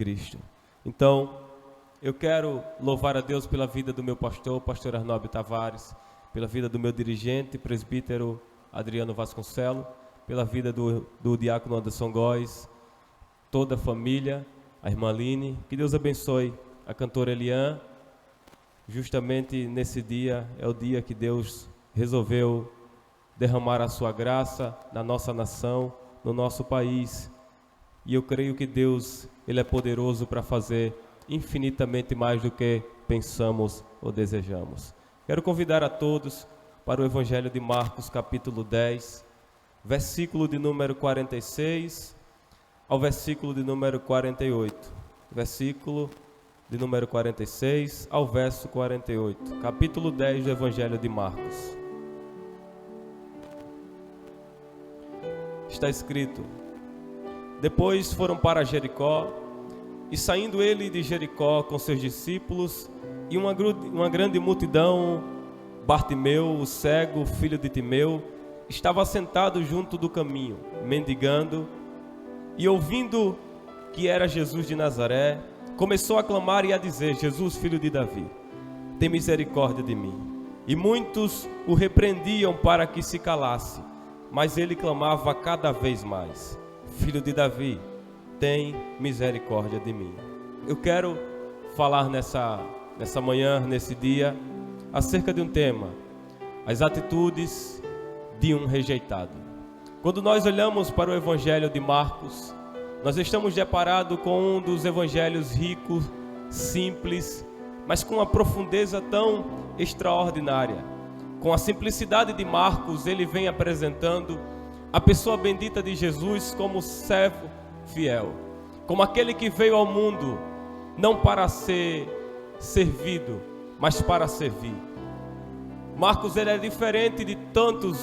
Cristo. Então, eu quero louvar a Deus pela vida do meu pastor Arnaldo Tavares, pela vida do meu dirigente, presbítero Adriano Vasconcelos, pela vida do diácono Anderson Góes, toda a família, a irmã Aline. Que Deus abençoe a cantora Eliane. Justamente nesse dia, é o dia que Deus resolveu derramar a sua graça na nossa nação, no nosso país. E eu creio que Deus, Ele é poderoso para fazer infinitamente mais do que pensamos ou desejamos. Quero convidar a todos para o Evangelho de Marcos, capítulo 10, versículo de número 46 ao versículo de número 48. Versículo de número 46 ao verso 48. Capítulo 10 do Evangelho de Marcos. Está escrito: Depois foram para Jericó, e saindo ele de Jericó com seus discípulos e uma grande multidão, Bartimeu, o cego, filho de Timeu, estava sentado junto do caminho, mendigando, e ouvindo que era Jesus de Nazaré, começou a clamar e a dizer: Jesus, filho de Davi, tem misericórdia de mim. E muitos o repreendiam para que se calasse, mas ele clamava cada vez mais: Filho de Davi, tem misericórdia de mim. Eu quero falar nessa manhã, nesse dia, acerca de um tema: as atitudes de um rejeitado. Quando nós olhamos para o Evangelho de Marcos, nós estamos deparados com um dos evangelhos ricos, simples, mas com uma profundeza tão extraordinária. Com a simplicidade de Marcos, ele vem apresentando a pessoa bendita de Jesus como servo fiel, como aquele que veio ao mundo não para ser servido, mas para servir. Marcos, ele é diferente de tantos,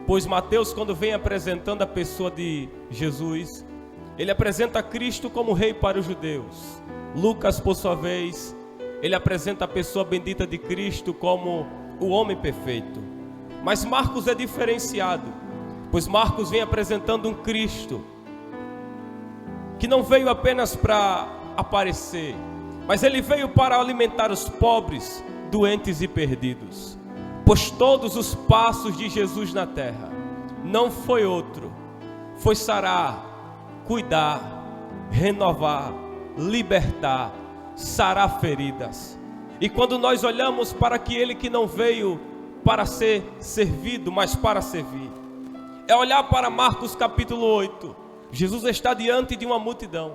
pois Mateus, quando vem apresentando a pessoa de Jesus, ele apresenta Cristo como rei para os judeus. Lucas, por sua vez, ele apresenta a pessoa bendita de Cristo como o homem perfeito. Mas Marcos é diferenciado, pois Marcos vem apresentando um Cristo que não veio apenas para aparecer, mas ele veio para alimentar os pobres, doentes e perdidos. Pois todos os passos de Jesus na terra não foi outro, foi sarar, cuidar, renovar, libertar, sarar feridas. E quando nós olhamos para aquele que não veio para ser servido, mas para servir, é olhar para Marcos capítulo 8. Jesus está diante de uma multidão,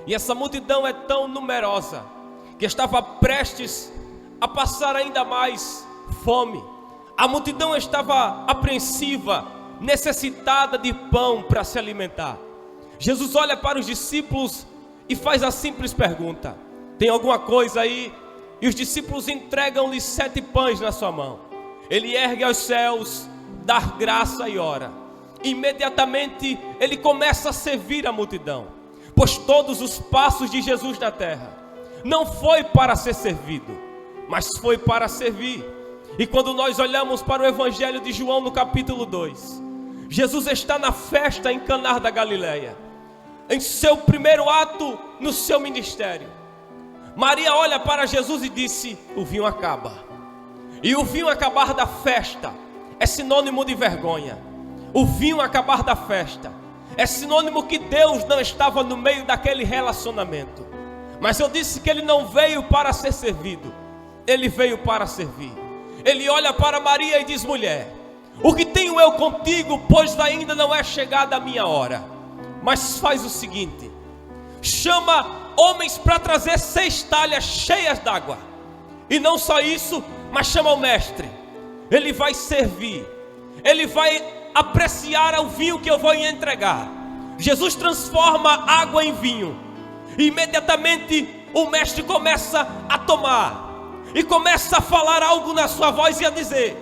e essa multidão é tão numerosa que estava prestes a passar ainda mais fome. A multidão estava apreensiva, necessitada de pão para se alimentar. Jesus olha para os discípulos e faz a simples pergunta: tem alguma coisa aí? E os discípulos entregam-lhe 7 pães na sua mão. Ele ergue aos céus, dá graça e ora. Imediatamente ele começa a servir a multidão, pois todos os passos de Jesus na terra não foi para ser servido, mas foi para servir. E quando nós olhamos para o Evangelho de João no capítulo 2, Jesus está na festa em Caná da Galileia, em seu primeiro ato no seu ministério. Maria olha para Jesus e disse: o vinho acaba. E o vinho acabar da festa é sinônimo de vergonha. O vinho acabar da festa é sinônimo que Deus não estava no meio daquele relacionamento. Mas eu disse que ele não veio para ser servido, ele veio para servir. Ele olha para Maria e diz: mulher, o que tenho eu contigo, pois ainda não é chegada a minha hora. Mas faz o seguinte: chama homens para trazer 6 talhas cheias d'água. E não só isso, mas chama o mestre. Ele vai servir, ele vai apreciar o vinho que eu vou entregar. Jesus transforma água em vinho. E imediatamente o mestre começa a tomar, e começa a falar algo na sua voz e a dizer: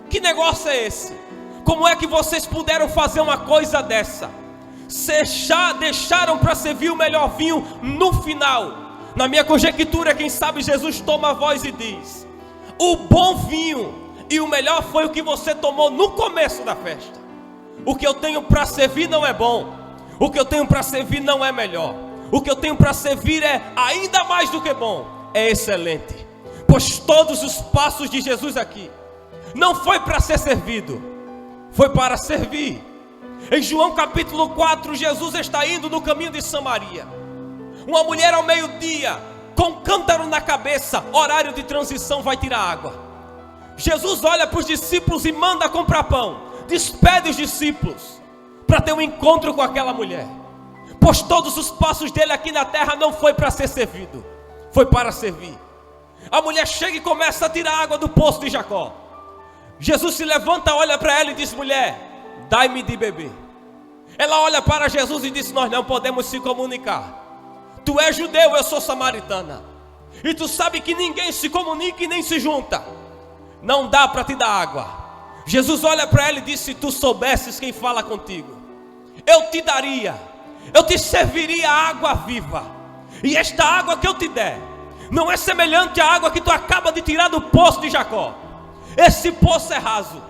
que negócio é esse? Como é que vocês puderam fazer uma coisa dessa? Deixaram para servir o melhor vinho no final. Na minha conjectura, quem sabe Jesus toma a voz e diz: o bom vinho e o melhor foi o que você tomou no começo da festa. O que eu tenho para servir não é bom, o que eu tenho para servir não é melhor. O que eu tenho para servir é ainda mais do que bom, é excelente. Pois todos os passos de Jesus aqui não foi para ser servido, foi para servir. Em João capítulo 4, Jesus está indo no caminho de Samaria. Uma mulher ao meio-dia, com um cântaro na cabeça, horário de transição, vai tirar água. Jesus olha para os discípulos e manda comprar pão. Despede os discípulos para ter um encontro com aquela mulher. Pois todos os passos dele aqui na terra não foi para ser servido, foi para servir. A mulher chega e começa a tirar água do poço de Jacó. Jesus se levanta, olha para ela e diz: mulher, dai-me de beber. Ela olha para Jesus e diz: nós não podemos se comunicar. Tu és judeu, eu sou samaritana. E tu sabe que ninguém se comunica e nem se junta. Não dá para te dar água. Jesus olha para ela e diz: se tu soubesses quem fala contigo, eu te daria, eu te serviria água viva. E esta água que eu te der não é semelhante à água que tu acaba de tirar do poço de Jacó. Esse poço é raso,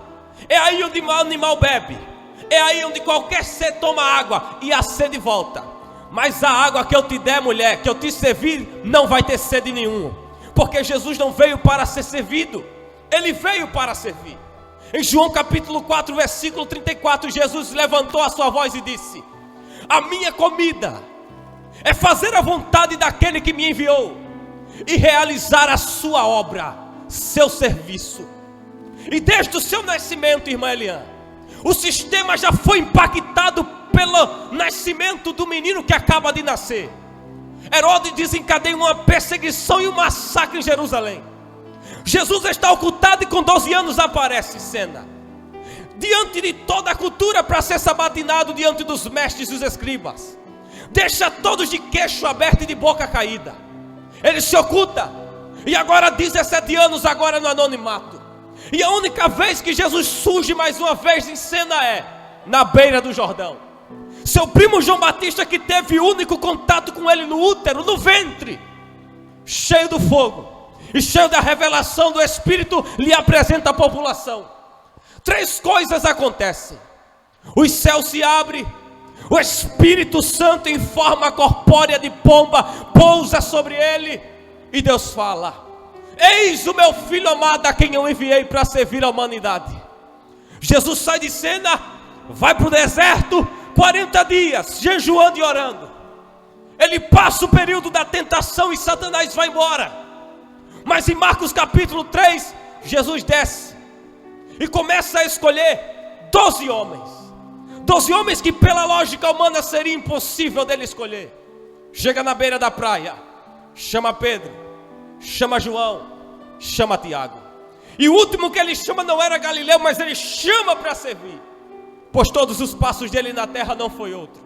é aí onde o animal bebe, é aí onde qualquer ser toma água e a sede volta. Mas a água que eu te der, mulher, que eu te servir, não vai ter sede nenhuma. Porque Jesus não veio para ser servido, ele veio para servir. Em João capítulo 4, versículo 34, Jesus levantou a sua voz e disse: a minha comida é fazer a vontade daquele que me enviou e realizar a sua obra, seu serviço. E desde o seu nascimento, irmã Eliane, o sistema já foi impactado pelo nascimento do menino que acaba de nascer. Herodes desencadeia uma perseguição e um massacre em Jerusalém. Jesus está ocultado e com 12 anos aparece em cena, diante de toda a cultura, para ser sabatinado diante dos mestres e dos escribas. Deixa todos de queixo aberto e de boca caída. Ele se oculta, e agora 17 anos agora no anonimato. E a única vez que Jesus surge mais uma vez em cena é na beira do Jordão. Seu primo João Batista, que teve o único contato com ele no útero, no ventre, cheio do fogo e cheio da revelação do Espírito, lhe apresenta a população. 3 coisas acontecem: os céus se abrem, o Espírito Santo em forma corpórea de pomba pousa sobre ele, e Deus fala: eis o meu filho amado, a quem eu enviei para servir a humanidade. Jesus sai de cena, vai para o deserto, 40 dias, jejuando e orando. Ele passa o período da tentação e Satanás vai embora. Mas em Marcos capítulo 3, Jesus desce e começa a escolher 12 homens. 12 homens que pela lógica humana seria impossível dele escolher. Chega na beira da praia, chama Pedro, chama João, chama Tiago. E o último que ele chama não era Galileu, mas ele chama para servir. Pois todos os passos dele na terra não foi outro,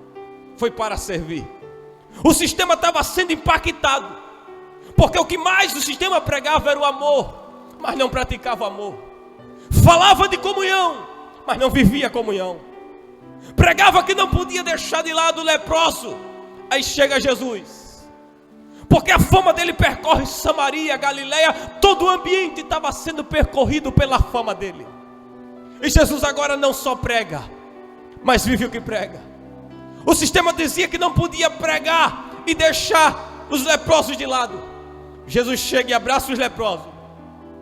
foi para servir. O sistema estava sendo impactado, porque o que mais o sistema pregava era o amor, mas não praticava o amor. Falava de comunhão, mas não vivia comunhão. Pregava que não podia deixar de lado o leproso. Aí chega Jesus, porque a fama dele percorre Samaria, Galileia, todo o ambiente estava sendo percorrido pela fama dele. E Jesus agora não só prega, mas vive o que prega. O sistema dizia que não podia pregar e deixar os leprosos de lado. Jesus chega e abraça os leprosos,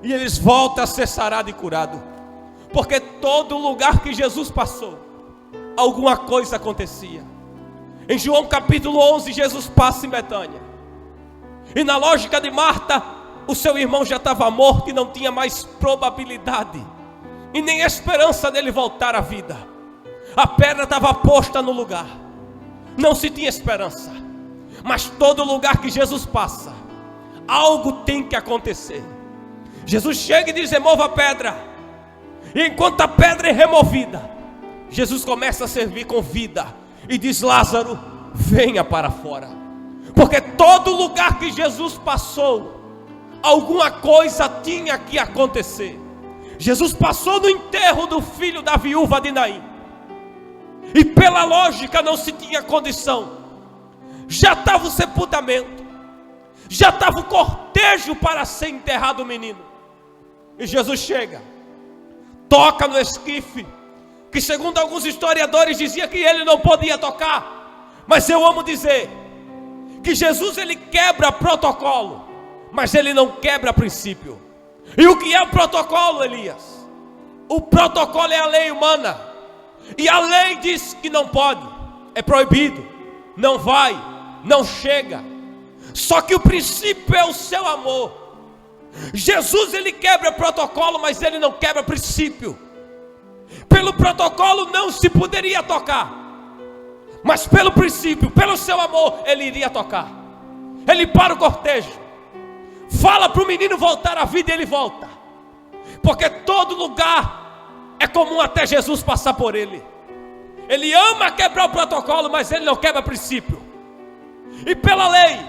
e eles voltam a ser sarados e curados. Porque todo lugar que Jesus passou, alguma coisa acontecia. Em João capítulo 11, Jesus passa em Betânia, e na lógica de Marta, o seu irmão já estava morto e não tinha mais probabilidade e nem esperança dele voltar à vida. A pedra estava posta no lugar, não se tinha esperança. Mas todo lugar que Jesus passa, algo tem que acontecer. Jesus chega e diz: remova a pedra. E enquanto a pedra é removida, Jesus começa a servir com vida e diz: Lázaro, venha para fora. Porque todo lugar que Jesus passou, alguma coisa tinha que acontecer. Jesus passou no enterro do filho da viúva de Naim, e pela lógica não se tinha condição. Já estava o sepultamento, já estava o cortejo para ser enterrado o menino. E Jesus chega, toca no esquife, que segundo alguns historiadores dizia que ele não podia tocar. Mas eu amo dizer que Jesus ele quebra protocolo, mas ele não quebra princípio. E o que é o protocolo, Elias? O protocolo é a lei humana, e a lei diz que não pode, é proibido, não vai, não chega. Só que o princípio é o seu amor. Jesus ele quebra protocolo, mas ele não quebra princípio. Pelo protocolo não se poderia tocar, mas pelo princípio, pelo seu amor, ele iria tocar. Ele para o cortejo, fala para o menino voltar à vida e ele volta, porque todo lugar é comum até Jesus passar por ele. Ele ama quebrar o protocolo, mas ele não quebra princípio. E pela lei,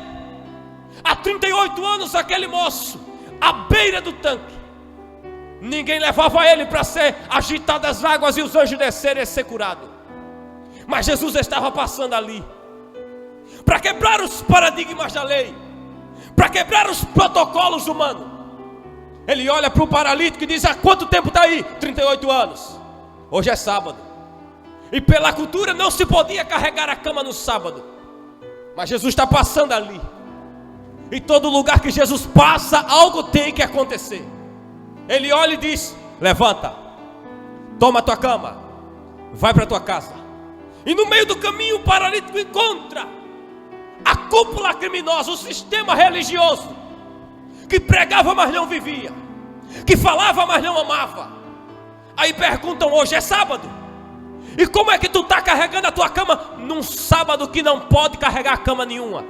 há 38 anos aquele moço, à beira do tanque, ninguém levava ele para ser agitado as águas e os anjos descerem e ser curado. Mas Jesus estava passando ali, para quebrar os paradigmas da lei, para quebrar os protocolos humanos. Ele olha para o paralítico e diz: há quanto tempo está aí? 38 anos. Hoje é sábado, e pela cultura não se podia carregar a cama no sábado. Mas Jesus está passando ali, e todo lugar que Jesus passa, algo tem que acontecer. Ele olha e diz: levanta, toma a tua cama, vai para a tua casa. E no meio do caminho o paralítico encontra a cúpula criminosa, o sistema religioso, que pregava mas não vivia, que falava mas não amava. Aí perguntam: hoje é sábado, e como é que tu está carregando a tua cama num sábado que não pode carregar cama nenhuma?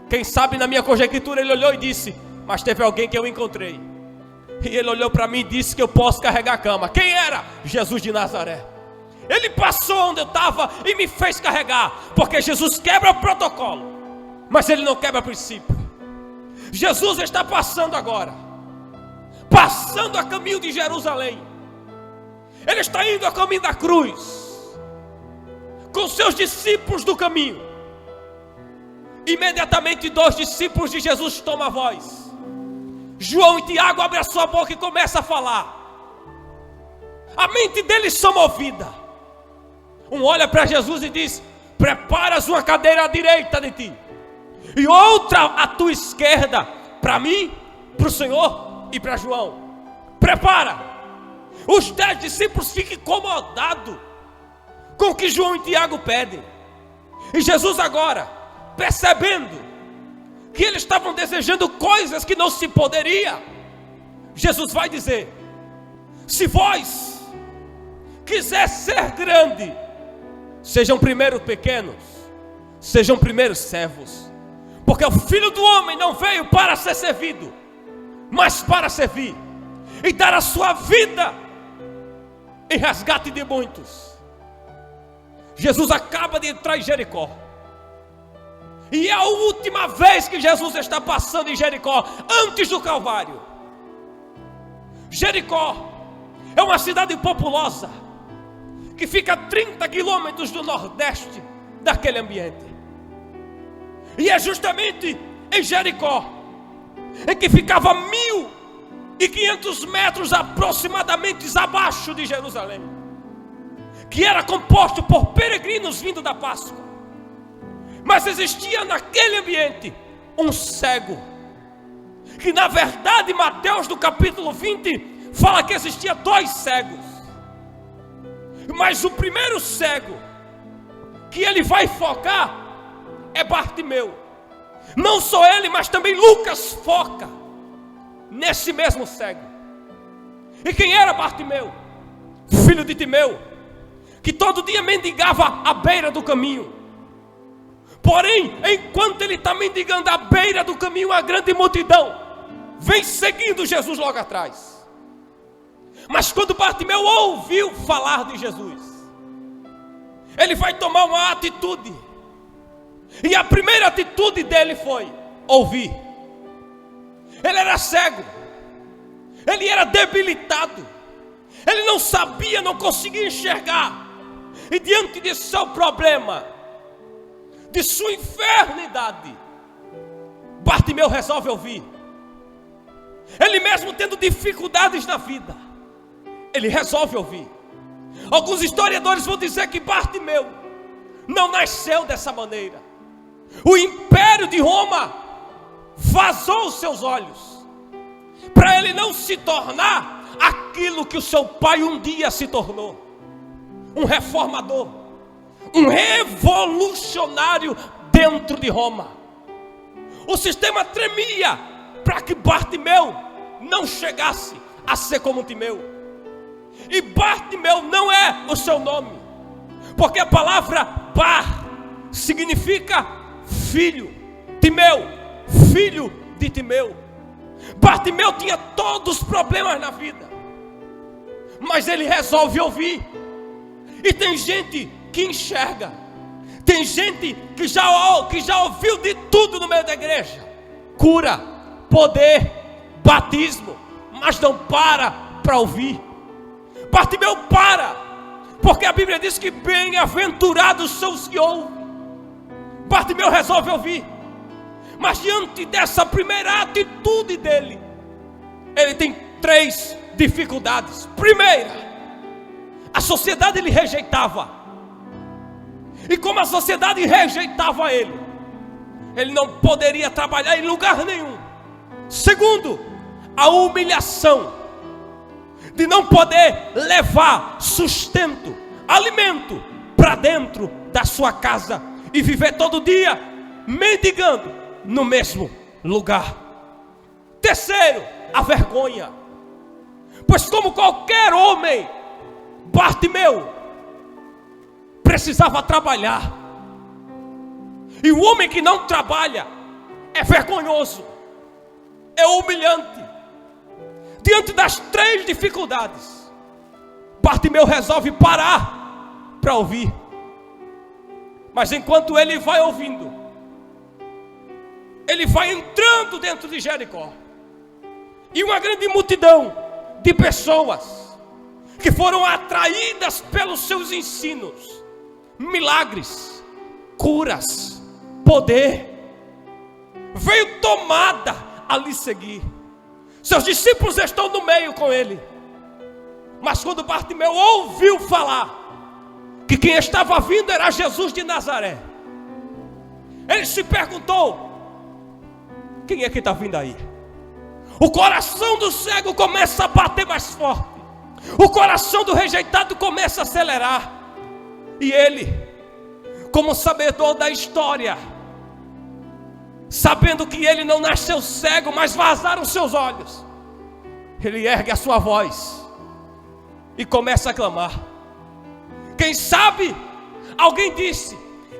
Quem sabe na minha conjectura ele olhou e disse: mas teve alguém que eu encontrei, e ele olhou para mim e disse que eu posso carregar a cama. Quem era? Jesus de Nazaré. Ele passou onde eu estava e me fez carregar, porque Jesus quebra o protocolo, mas ele não quebra princípio. Jesus está passando agora, passando a caminho de Jerusalém. Ele está indo a caminho da cruz, com seus discípulos do caminho. Imediatamente 2 discípulos de Jesus tomam a voz. João e Tiago abrem a sua boca e começam a falar. A mente deles são movida. Um olha para Jesus e diz: preparas uma cadeira à direita de ti, e outra à tua esquerda, para mim, para o Senhor e para João. Prepara. Os 10 discípulos ficam incomodados com o que João e Tiago pedem. E Jesus agora, percebendo que eles estavam desejando coisas que não se poderia, Jesus vai dizer: se vós quiser ser grande, sejam primeiro pequenos, sejam primeiro servos. Porque o Filho do Homem não veio para ser servido, mas para servir e dar a sua vida em resgate de muitos. Jesus acaba de entrar em Jericó, e é a última vez que Jesus está passando em Jericó, antes do Calvário. Jericó é uma cidade populosa, que fica a 30 quilômetros do nordeste daquele ambiente. E é justamente em Jericó em que ficava 1.500 metros aproximadamente abaixo de Jerusalém, que era composto por peregrinos vindo da Páscoa. Mas existia naquele ambiente um cego, que na verdade Mateus no capítulo 20 fala que existia 2 cegos. Mas o primeiro cego que ele vai focar é Bartimeu. Não só ele, mas também Lucas foca nesse mesmo cego. E quem era Bartimeu? Filho de Timeu, que todo dia mendigava à beira do caminho. Porém, enquanto ele está mendigando à beira do caminho, a grande multidão vem seguindo Jesus logo atrás. Mas quando Bartimeu ouviu falar de Jesus, ele vai tomar uma atitude. E a primeira atitude dele foi ouvir. Ele era cego, ele era debilitado, ele não sabia, não conseguia enxergar. E diante de seu problema, de sua enfermidade, Bartimeu resolve ouvir. Ele mesmo tendo dificuldades na vida, ele resolve ouvir. Alguns historiadores vão dizer que Bartimeu não nasceu dessa maneira. O império de Roma vazou os seus olhos, para ele não se tornar aquilo que o seu pai um dia se tornou: um reformador, um revolucionário dentro de Roma. O sistema tremia para que Bartimeu não chegasse a ser como Timeu. E Bartimeu não é o seu nome, porque a palavra Bar significa filho. Timeu, filho de Timeu. Bartimeu tinha todos os problemas na vida, mas ele resolve ouvir. E tem gente que enxerga, tem gente que já ouviu de tudo no meio da igreja: cura, poder, batismo, mas não para ouvir. Bartimeu para, porque a Bíblia diz que bem-aventurados são os que ouvem. Bartimeu resolve ouvir, mas diante dessa primeira atitude dele, ele tem 3 dificuldades. Primeira, a sociedade lhe rejeitava, e como a sociedade rejeitava ele não poderia trabalhar em lugar nenhum. Segundo, a humilhação de não poder levar sustento, alimento para dentro da sua casa e viver todo dia mendigando no mesmo lugar. Terceiro, a vergonha, pois como qualquer homem, Bartimeu precisava trabalhar, e o homem que não trabalha é vergonhoso, é humilhante. Diante das 3 dificuldades, Bartimeu resolve parar para ouvir. Mas enquanto ele vai ouvindo, ele vai entrando dentro de Jericó, e uma grande multidão de pessoas que foram atraídas pelos seus ensinos, milagres, curas, poder, veio tomada a lhe seguir. Seus discípulos estão no meio com ele, mas quando Bartimeu ouviu falar que quem estava vindo era Jesus de Nazaré, ele se perguntou: quem é que está vindo aí? O coração do cego começa a bater mais forte, o coração do rejeitado começa a acelerar, e ele, como sabedor da história, sabendo que ele não nasceu cego, mas vazaram seus olhos, ele ergue a sua voz e começa a clamar. Quem sabe, alguém disse: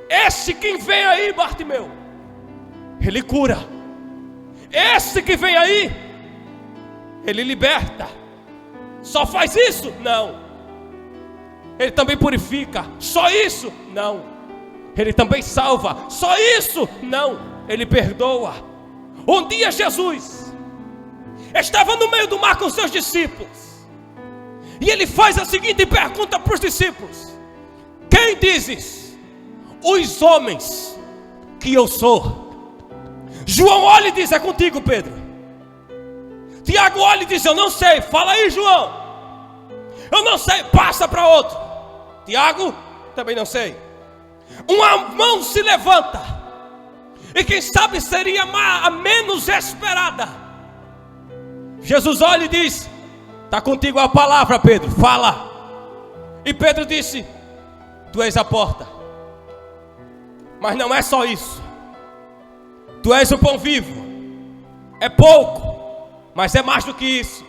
esse quem vem aí, Bartimeu, ele cura. Esse que vem aí, ele liberta. Só faz isso? Não. Ele também purifica. Só isso? Não. Ele também salva. Só isso? Não. Ele perdoa. Um dia Jesus estava no meio do mar com seus discípulos, e ele faz a seguinte pergunta para os discípulos: quem dizes os homens que eu sou? João olha e diz: é contigo, Pedro. Tiago olha e diz: eu não sei. Fala aí, João. Eu não sei. Passa para outro. Tiago, também não sei. Uma mão se levanta, e quem sabe seria a menos esperada. Jesus olha e diz: está contigo a palavra, Pedro, fala. E Pedro disse: tu és a porta. Mas não é só isso. Tu és o pão vivo. É pouco, mas é mais do que isso.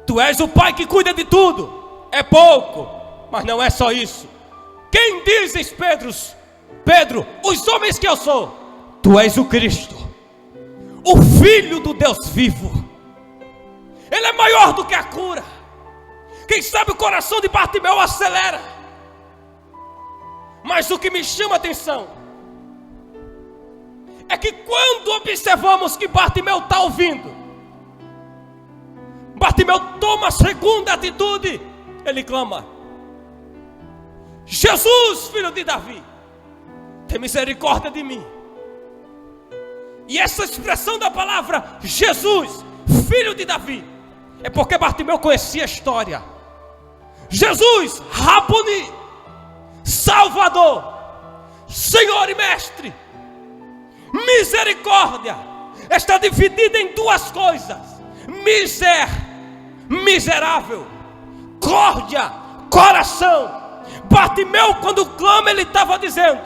Tu és o Pai que cuida de tudo. É pouco, mas não é só isso. Quem dizes, Pedro, os homens que eu sou? Tu és o Cristo, o Filho do Deus vivo. Ele é maior do que a cura. Quem sabe o coração de Bartimeu acelera. Mas o que me chama a atenção é que quando observamos que Bartimeu está ouvindo, Bartimeu toma a segunda atitude. Ele clama: Jesus, filho de Davi, tem misericórdia de mim. E essa expressão da palavra Jesus, filho de Davi, é porque Bartimeu conhecia a história. Jesus, Raboni, Salvador, Senhor e Mestre, Misericórdia está dividida em duas coisas: miserável, córdia, coração. Bartimeu, quando clama, ele estava dizendo: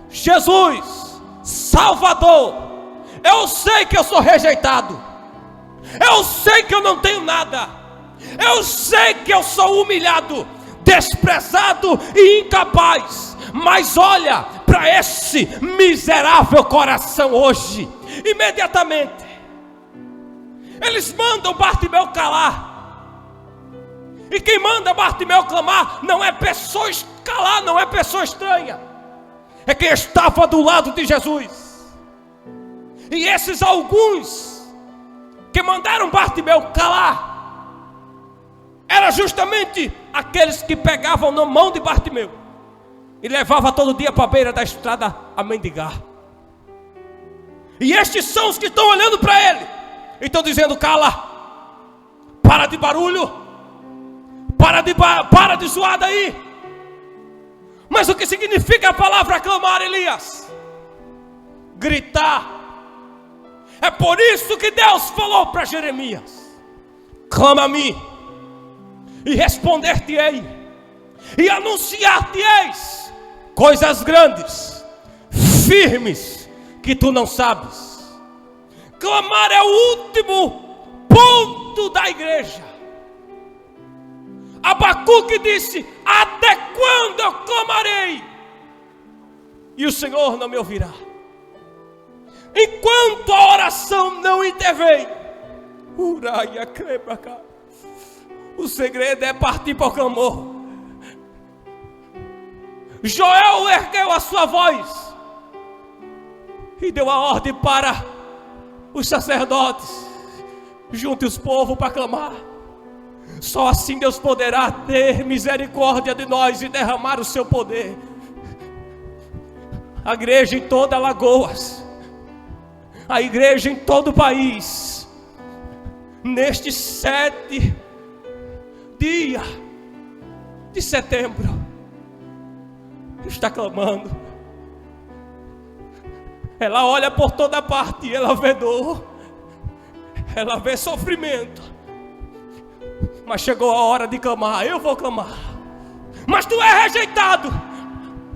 Jesus, Salvador, eu sei que eu sou rejeitado, eu sei que eu não tenho nada, eu sei que eu sou humilhado, desprezado e incapaz, mas olha para esse miserável coração hoje. Imediatamente eles mandam Bartimeu calar. E quem manda Bartimeu clamar não é pessoa calar, não é pessoa estranha, é quem estava do lado de Jesus. E esses alguns que mandaram Bartimeu calar era justamente aqueles que pegavam na mão de Bartimeu e levavam todo dia para a beira da estrada a mendigar. E estes são os que estão olhando para ele e estão dizendo: cala, para de barulho, para de zoar daí. Mas o que significa a palavra clamar, Elias? Gritar. É por isso que Deus falou para Jeremias: clama a mim, e responder-te-ei, e anunciar-te-eis coisas grandes, firmes, que tu não sabes. Clamar é o último ponto da igreja. Abacuque disse: até quando eu clamarei e o Senhor não me ouvirá? Enquanto a oração não intervém, o segredo é partir para o clamor. Joel ergueu a sua voz e deu a ordem para os sacerdotes: junte os povos para clamar. Só assim Deus poderá ter misericórdia de nós e derramar o seu poder. A igreja em toda Alagoas, a igreja em todo o país, neste 7 dia de setembro, está clamando. Ela olha por toda parte, ela vê dor, ela vê sofrimento, mas chegou a hora de clamar. Eu vou clamar. Mas tu é rejeitado.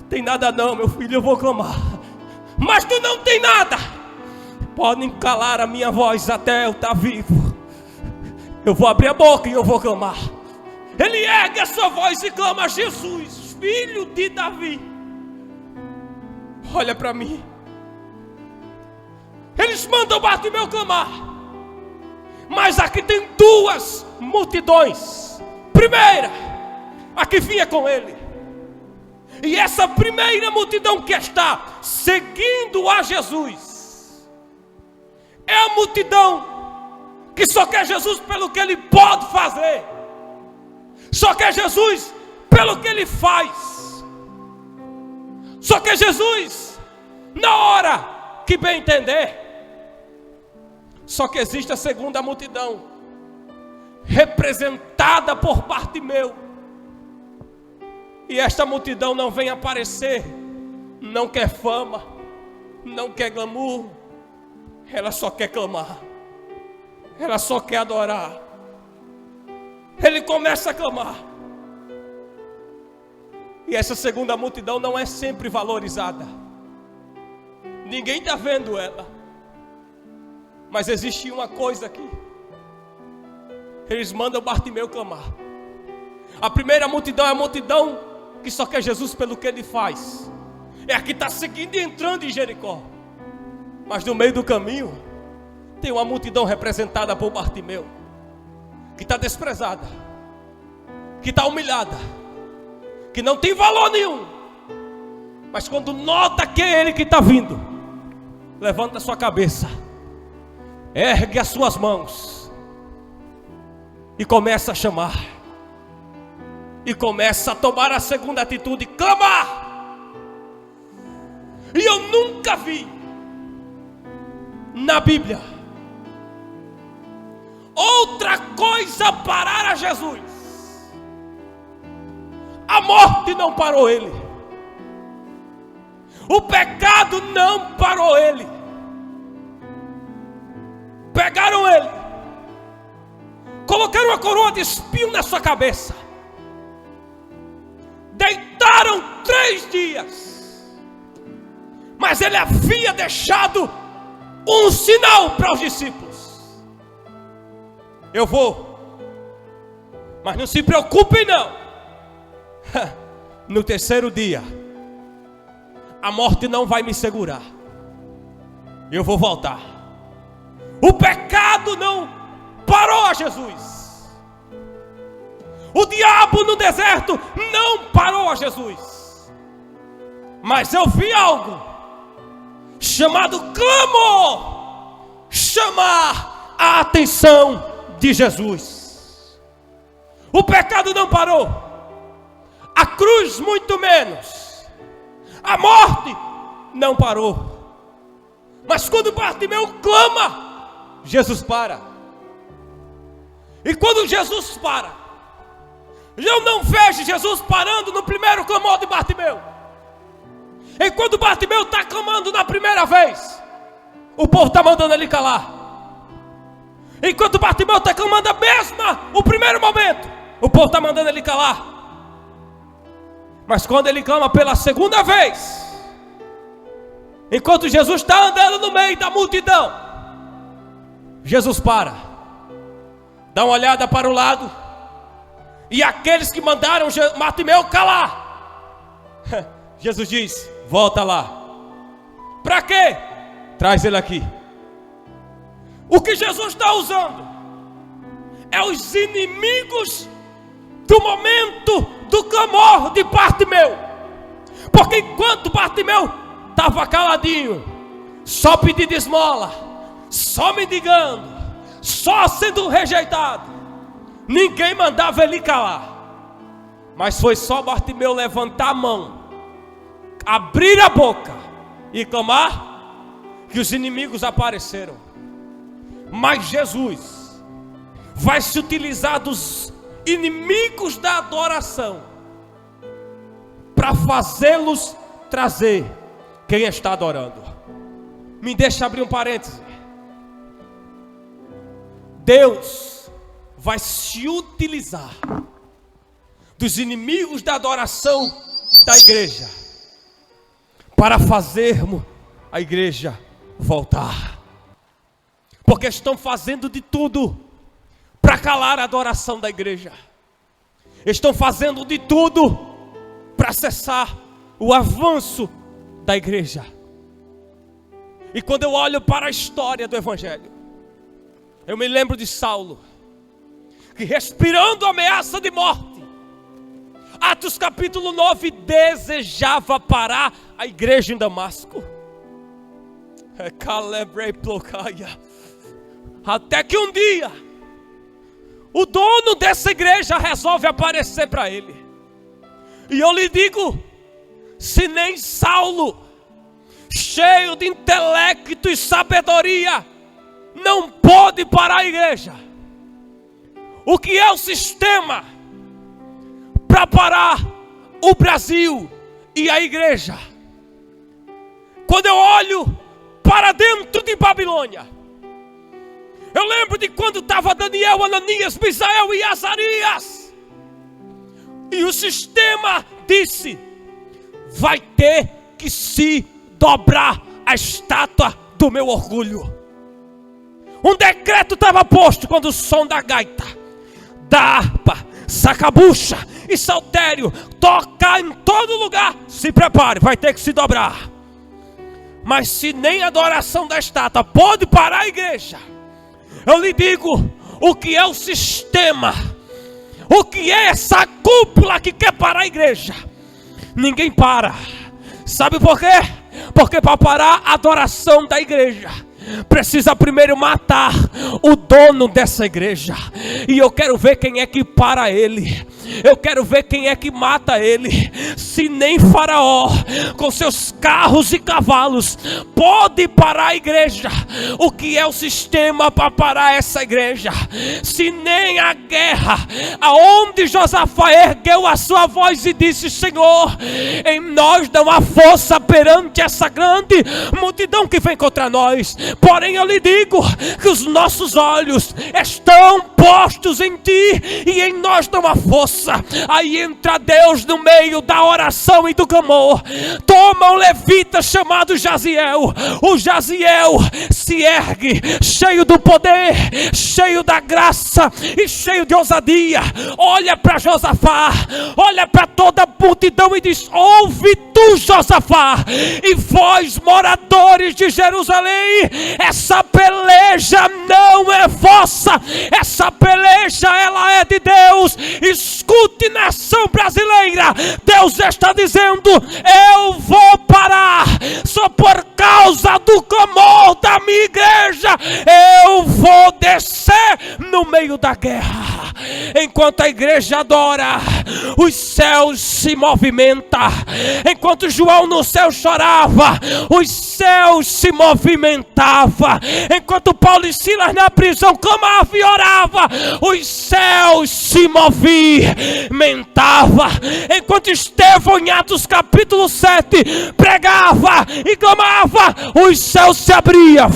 Tem nada não, meu filho, eu vou clamar. Mas tu não tem nada. Podem calar a minha voz até eu estar vivo. Eu vou abrir a boca e eu vou clamar. Ele ergue a sua voz e clama: Jesus, filho de Davi, olha para mim. Eles mandam Bartimeu clamar, mas aqui tem duas multidões. Primeira, a que vinha com ele. E essa primeira multidão que está seguindo a Jesus é a multidão que só quer Jesus pelo que ele pode fazer, só quer Jesus pelo que ele faz, só quer Jesus na hora que bem entender. Só que existe a segunda multidão, representada por Bartimeu. E esta multidão não vem aparecer, não quer fama, não quer glamour, ela só quer clamar, ela só quer adorar. Ele começa a clamar, e essa segunda multidão não é sempre valorizada, ninguém está vendo ela. Mas existe uma coisa aqui. Eles mandam Bartimeu clamar. A primeira multidão é a multidão que só quer Jesus pelo que ele faz. É a que está seguindo e entrando em Jericó. Mas no meio do caminho tem uma multidão representada por Bartimeu, que está desprezada, que está humilhada, que não tem valor nenhum. Mas quando nota que é ele que está vindo, levanta a sua cabeça, ergue as suas mãos e começa a chamar, e começa a tomar a segunda atitude, clamar. E eu nunca vi na Bíblia outra coisa parar a Jesus. A morte não parou ele, o pecado não parou ele, pegaram ele, colocaram uma coroa de espinho na sua cabeça, deitaram 3 dias, mas ele havia deixado um sinal para os discípulos: eu vou, mas não se preocupem não, no 3º dia a morte não vai me segurar, eu vou voltar. O pecado não parou a Jesus, o diabo no deserto não parou a Jesus, mas eu vi algo chamado clamor chamar a atenção de Jesus. O pecado não parou, a cruz muito menos, a morte não parou. Mas quando Bartimeu clama, Jesus para. E quando Jesus para, eu não vejo Jesus parando no primeiro clamor de Bartimeu. E quando Bartimeu está clamando na primeira vez, o povo está mandando ele calar. Enquanto Bartimeu está clamando o primeiro momento, o povo está mandando ele calar. Mas quando ele clama pela segunda vez, enquanto Jesus está andando no meio da multidão, Jesus para, dá uma olhada para o lado, e aqueles que mandaram Bartimeu calar, Jesus diz: volta lá. Para quê? Traz ele aqui. O que Jesus está usando é os inimigos do momento do clamor de Bartimeu. Porque enquanto Bartimeu estava caladinho, só pedindo esmola, só mendigando, só sendo rejeitado, ninguém mandava ele calar. Mas foi só Bartimeu levantar a mão, abrir a boca e clamar, que os inimigos apareceram. Mas Jesus vai se utilizar dos inimigos da adoração para fazê-los trazer quem está adorando. Me deixa abrir um parêntese. Deus vai se utilizar dos inimigos da adoração da igreja para fazermos a igreja voltar. Porque estão fazendo de tudo para calar a adoração da igreja. Estão fazendo de tudo para cessar o avanço da igreja. E quando eu olho para a história do evangelho, eu me lembro de Saulo, que respirando ameaça de morte, Atos capítulo 9, desejava parar a igreja em Damasco. Até que um dia o dono dessa igreja resolve aparecer para ele. E eu lhe digo, se nem Saulo, cheio de intelecto e sabedoria, não pôde parar a igreja, o que é o sistema para parar o Brasil e a igreja? Quando eu olho para dentro de Babilônia, eu lembro de quando estava Daniel, Ananias, Misael e Azarias, e o sistema disse: vai ter que se dobrar a estátua do meu orgulho. Um decreto estava posto quando o som da gaita, da harpa, sacabucha e saltério tocar em todo lugar, se prepare, vai ter que se dobrar. Mas se nem a adoração da estátua pode parar a igreja, eu lhe digo, o que é o sistema, o que é essa cúpula que quer parar a igreja? Ninguém para. Sabe por quê? Porque para parar a adoração da igreja, precisa primeiro matar o dono dessa igreja. E eu quero ver quem é que para ele. Eu quero ver quem é que mata ele. Se nem Faraó, com seus carros e cavalos, pode parar a igreja, o que é o sistema para parar essa igreja? Se nem a guerra, aonde Josafá ergueu a sua voz e disse: Senhor, em nós não há força perante essa grande multidão que vem contra nós. Porém eu lhe digo que os nossos olhos estão postos em ti, e em nós não há força. Aí entra Deus no meio da oração e do clamor. Toma um levita chamado Jaziel. O Jaziel se ergue, cheio do poder, cheio da graça e cheio de ousadia. Olha para Josafá, olha para toda a multidão e diz: ouve tu, Josafá, e vós, moradores de Jerusalém, essa peleja não é vossa, essa peleja ela é de Deus. Escute, nação brasileira, Deus está dizendo: eu vou parar, só por causa do clamor da minha igreja, eu vou descer no meio da guerra. Enquanto a igreja adora, os céus se movimentam. Enquanto João no céu chorava, os céus se movimentavam. Enquanto Paulo e Silas na prisão clamavam e oravam, os céus se movimentavam. Enquanto Estevão em Atos capítulo 7 pregava e clamava, os céus se abriam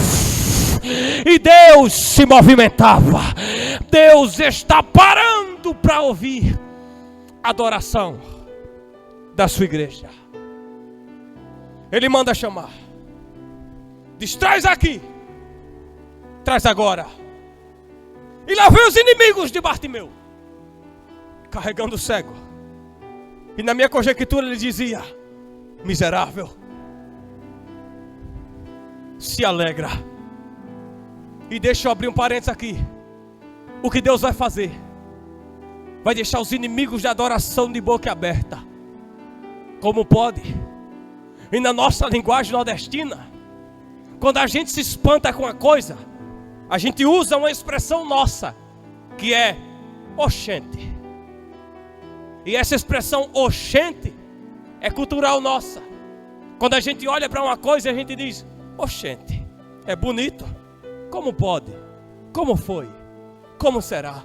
e Deus se movimentava. Deus está parando para ouvir a adoração da sua igreja. Ele manda chamar, diz: traz aqui, traz agora. E lá vem os inimigos de Bartimeu, carregando o cego. E na minha conjectura ele dizia: miserável, se alegra. E deixa eu abrir um parênteses aqui. O que Deus vai fazer? Vai deixar os inimigos de adoração de boca aberta. Como pode? E na nossa linguagem nordestina, quando a gente se espanta com a coisa, a gente usa uma expressão nossa, que é oxente. E essa expressão oxente é cultural nossa. Quando a gente olha para uma coisa, a gente diz: oxente, é bonito. Como pode? Como foi? Como será?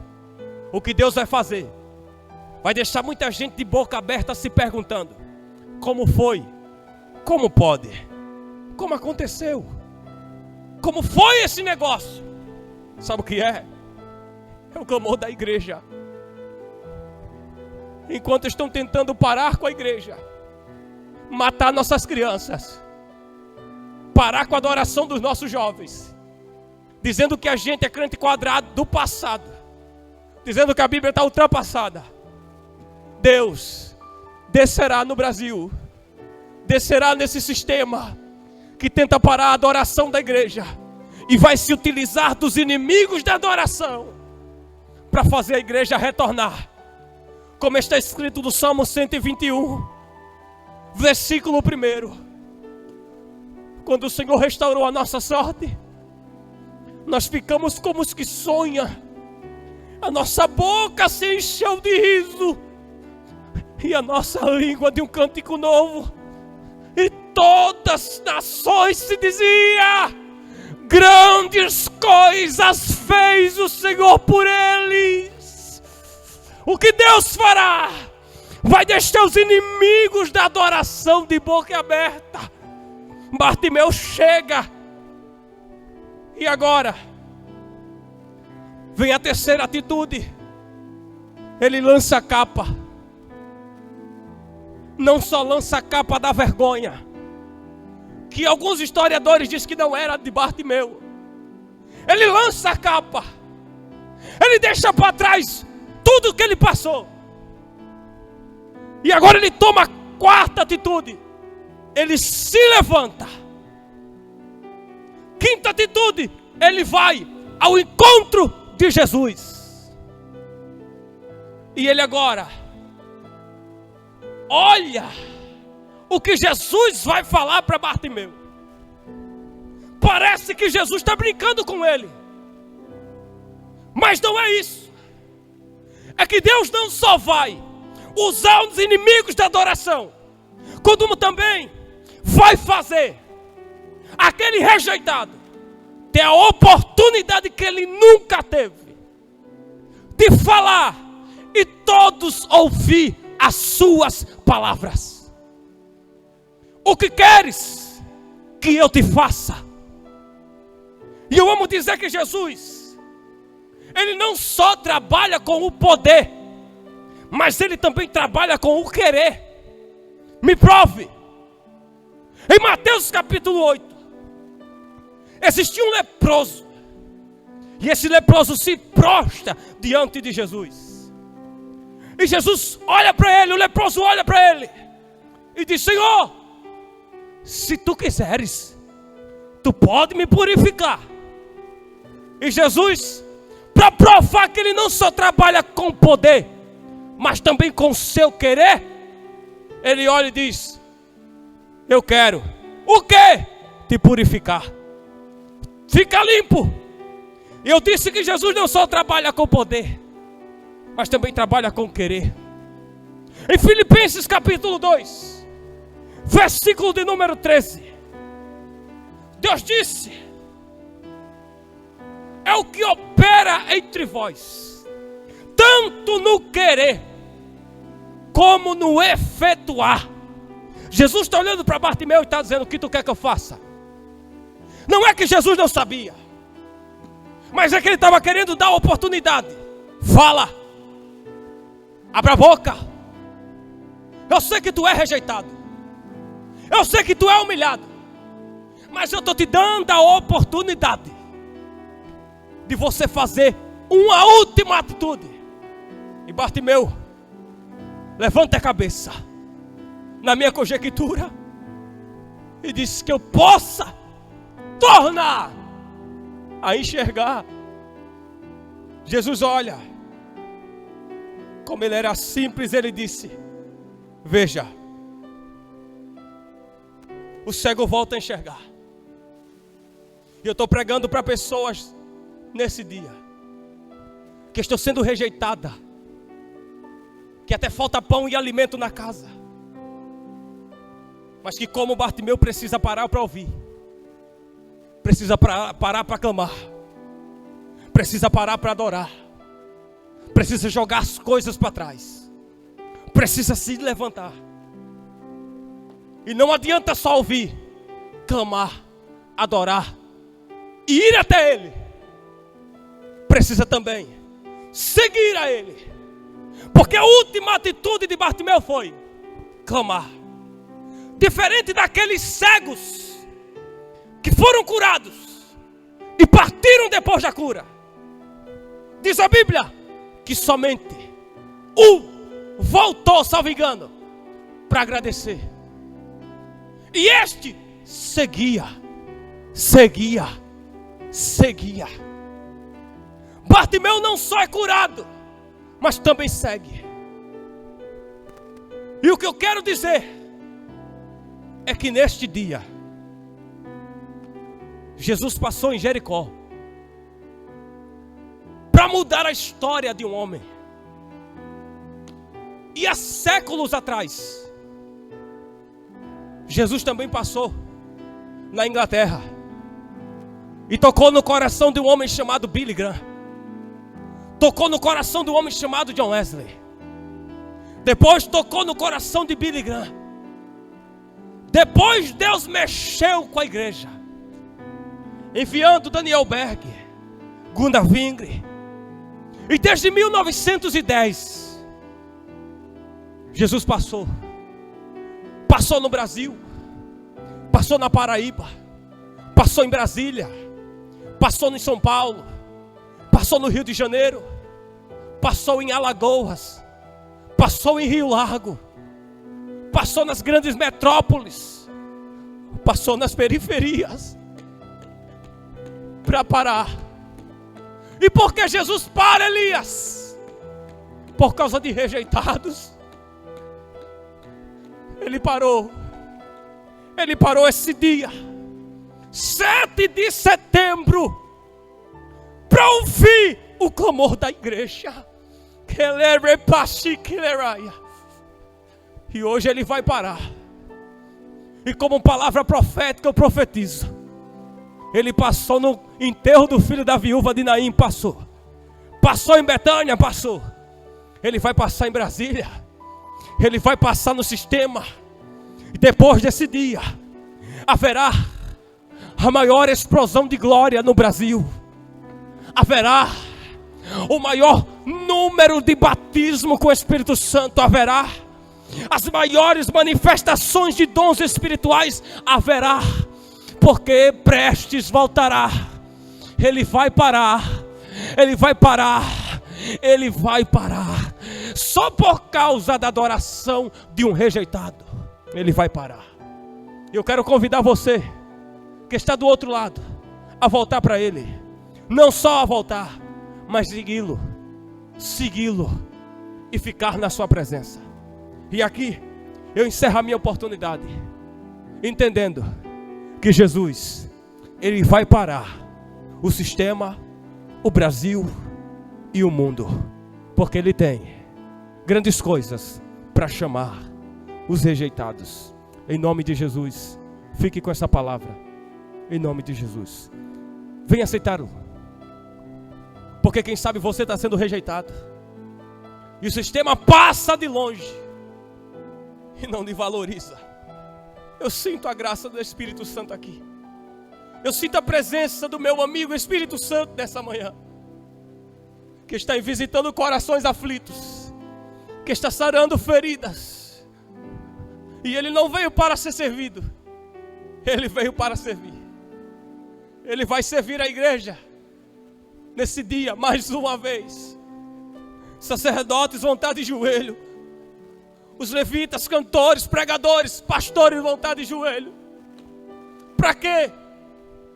O que Deus vai fazer? Vai deixar muita gente de boca aberta se perguntando: como foi? Como pode? Como aconteceu? Como foi esse negócio? Sabe o que é? É o clamor da igreja. Enquanto estão tentando parar com a igreja, matar nossas crianças, parar com a adoração dos nossos jovens, dizendo que a gente é crente quadrado do passado, dizendo que a Bíblia está ultrapassada, Deus descerá no Brasil, descerá nesse sistema que tenta parar a adoração da igreja, e vai se utilizar dos inimigos da adoração para fazer a igreja retornar, como está escrito no Salmo 121, versículo 1. Quando o Senhor restaurou a nossa sorte, nós ficamos como os que sonham. A nossa boca se encheu de riso, e a nossa língua de um cântico novo. E todas as nações se dizia: grandes coisas fez o Senhor por eles. O que Deus fará? Vai deixar os inimigos da adoração de boca aberta. Bartimeu chega. E agora vem a terceira atitude. Ele lança a capa. Não só lança a capa da vergonha, que alguns historiadores dizem que não era de Bartimeu. Ele lança a capa. Ele deixa para trás tudo que ele passou. E agora ele toma a quarta atitude. Ele se levanta. Quinta atitude, ele vai ao encontro de Jesus. E ele agora olha o que Jesus vai falar para Bartimeu. Parece que Jesus está brincando com ele, mas não é isso. é que Deus não só vai usar os inimigos da adoração, como também vai fazer aquele rejeitado ter a oportunidade que ele nunca teve de falar e todos ouvir as suas palavras. O que queres que eu te faça? E eu amo dizer que Jesus, ele não só trabalha com o poder, mas ele também trabalha com o querer. Me prove. Em Mateus capítulo 8, existia um leproso, e esse leproso se prostra diante de Jesus. E Jesus olha para ele, o leproso olha para ele e diz: Senhor, se tu quiseres, tu pode me purificar. E Jesus, para provar que ele não só trabalha com poder, mas também com o seu querer, ele olha e diz: eu quero. O quê? Te purificar. Fica limpo. E eu disse que Jesus não só trabalha com poder, mas também trabalha com querer. Em Filipenses capítulo 2, versículo de número 13, Deus disse: é o que opera entre vós, tanto no querer, como no efetuar. Jesus está olhando para Bartimeu e está dizendo: o que tu quer que eu faça? Não é que Jesus não sabia, mas é que ele estava querendo dar oportunidade. Fala, abra a boca. Eu sei que tu é rejeitado, eu sei que tu é humilhado, mas eu estou te dando a oportunidade de você fazer uma última atitude. E Bartimeu levanta a cabeça na minha conjectura e diz que eu possa tornar a enxergar. Jesus olha, como ele era simples, ele disse: veja, o cego volta a enxergar. E eu estou pregando para pessoas nesse dia que estão sendo rejeitadas, que até falta pão e alimento na casa, mas que, como Bartimeu, precisa parar para ouvir, precisa parar para clamar, precisa parar para adorar, precisa jogar as coisas para trás, precisa se levantar. E não adianta só ouvir, clamar, adorar e ir até Ele. Precisa também seguir a Ele, porque a última atitude de Bartimeu foi clamar. Diferente daqueles cegos que foram curados e partiram depois da cura, diz a Bíblia que somente um voltou, salvo engano, para agradecer. E este seguia. Bartimeu não só é curado, mas também segue. E o que eu quero dizer é que neste dia Jesus passou em Jericó para mudar a história de um homem. E há séculos atrás Jesus também passou na Inglaterra e tocou no coração de um homem chamado Billy Graham. Tocou no coração de um homem chamado John Wesley. Depois tocou no coração de Billy Graham. Depois Deus mexeu com a igreja, enviando Daniel Berg, Gunnar Wingre. E desde 1910 Jesus passou no Brasil, passou na Paraíba, passou em Brasília, passou em São Paulo, passou no Rio de Janeiro, passou em Alagoas, passou em Rio Largo, passou nas grandes metrópoles, passou nas periferias, para parar. E por que Jesus para, Elias? Por causa de rejeitados. Ele parou esse dia, 7 de setembro, para ouvir o clamor da igreja. E hoje ele vai parar. E como palavra profética eu profetizo. Ele passou no enterro do filho da viúva de Naim, passou. Passou em Betânia, passou. Ele vai passar em Brasília. Ele vai passar no sistema. E depois desse dia haverá a maior explosão de glória no Brasil. Haverá o maior número de batismo com o Espírito Santo. Haverá as maiores manifestações de dons espirituais. Haverá, porque prestes voltará. Ele vai parar. Ele vai parar. Ele vai parar. Só por causa da adoração de um rejeitado. Ele vai parar. Eu quero convidar você que está do outro lado a voltar para Ele. Não só a voltar, mas segui-lo e ficar na sua presença. E aqui eu encerro a minha oportunidade, entendendo que Jesus, Ele vai parar o sistema, o Brasil e o mundo, porque Ele tem grandes coisas para chamar os rejeitados. Em nome de Jesus, fique com essa palavra. Em nome de Jesus, venha aceitá-lo, porque quem sabe você está sendo rejeitado e o sistema passa de longe e não lhe valoriza. Eu sinto a graça do Espírito Santo aqui. Eu sinto a presença do meu amigo Espírito Santo nessa manhã, que está visitando corações aflitos, que está sarando feridas. E Ele não veio para ser servido, Ele veio para servir. Ele vai servir a igreja nesse dia mais uma vez. Sacerdotes vão estar de joelho, os levitas, cantores, pregadores, pastores vão estar de joelho. Para quê?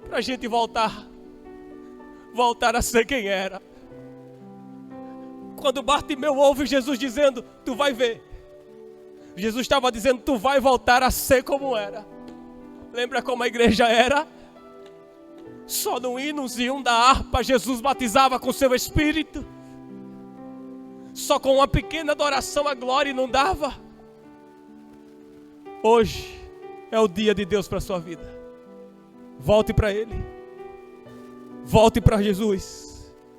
Para a gente voltar a ser quem era. Quando Bartimeu ouve Jesus dizendo, tu vai ver, Jesus estava dizendo, tu vai voltar a ser como era. Lembra como a igreja era? Só no hinozinho da harpa Jesus batizava com seu Espírito. Só com uma pequena adoração a glória inundava. Hoje é o dia de Deus para a sua vida. Volte para Ele. Volte para Jesus.